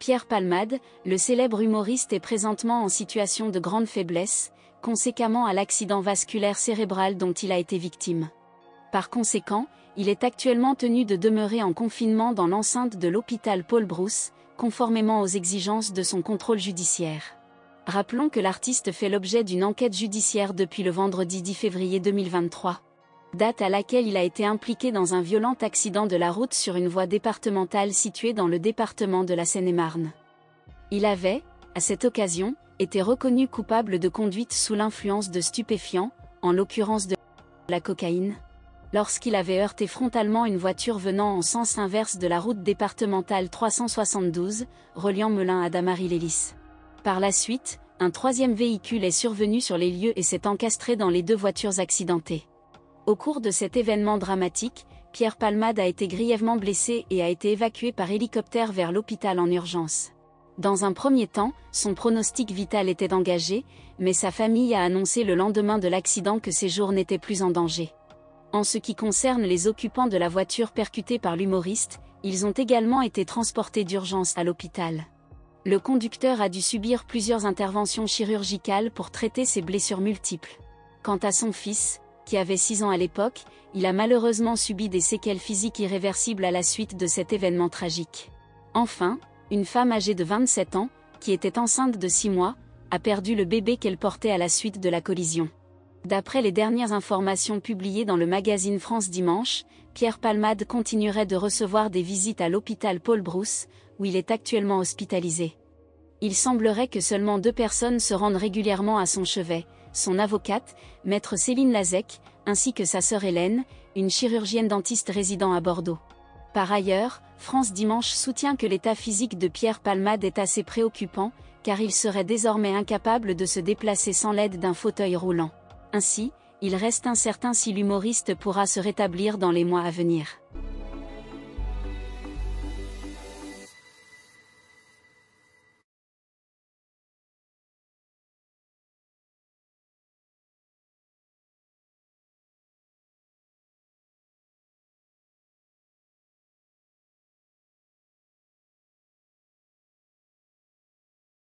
Pierre Palmade, le célèbre humoriste est présentement en situation de grande faiblesse, conséquemment à l'accident vasculaire cérébral dont il a été victime. Par conséquent, il est actuellement tenu de demeurer en confinement dans l'enceinte de l'hôpital Paul-Brousse, conformément aux exigences de son contrôle judiciaire. Rappelons que l'artiste fait l'objet d'une enquête judiciaire depuis le vendredi 10 février 2023, date à laquelle il a été impliqué dans un violent accident de la route sur une voie départementale située dans le département de la Seine-et-Marne. Il avait, à cette occasion, été reconnu coupable de conduite sous l'influence de stupéfiants, en l'occurrence de la cocaïne, lorsqu'il avait heurté frontalement une voiture venant en sens inverse de la route départementale 372, reliant Melun à Damary-lès-Lys. Par la suite, un troisième véhicule est survenu sur les lieux et s'est encastré dans les deux voitures accidentées. Au cours de cet événement dramatique, Pierre Palmade a été grièvement blessé et a été évacué par hélicoptère vers l'hôpital en urgence. Dans un premier temps, son pronostic vital était engagé, mais sa famille a annoncé le lendemain de l'accident que ses jours n'étaient plus en danger. En ce qui concerne les occupants de la voiture percutée par l'humoriste, ils ont également été transportés d'urgence à l'hôpital. Le conducteur a dû subir plusieurs interventions chirurgicales pour traiter ses blessures multiples. Quant à son fils, qui avait 6 ans à l'époque, il a malheureusement subi des séquelles physiques irréversibles à la suite de cet événement tragique. Enfin, une femme âgée de 27 ans, qui était enceinte de 6 mois, a perdu le bébé qu'elle portait à la suite de la collision. D'après les dernières informations publiées dans le magazine France Dimanche, Pierre Palmade continuerait de recevoir des visites à l'hôpital Paul-Brousse, où il est actuellement hospitalisé. Il semblerait que seulement 2 personnes se rendent régulièrement à son chevet, son avocate, maître Céline Lazec, ainsi que sa sœur Hélène, une chirurgienne dentiste résidant à Bordeaux. Par ailleurs, France Dimanche soutient que l'état physique de Pierre Palmade est assez préoccupant, car il serait désormais incapable de se déplacer sans l'aide d'un fauteuil roulant. Ainsi, il reste incertain si l'humoriste pourra se rétablir dans les mois à venir.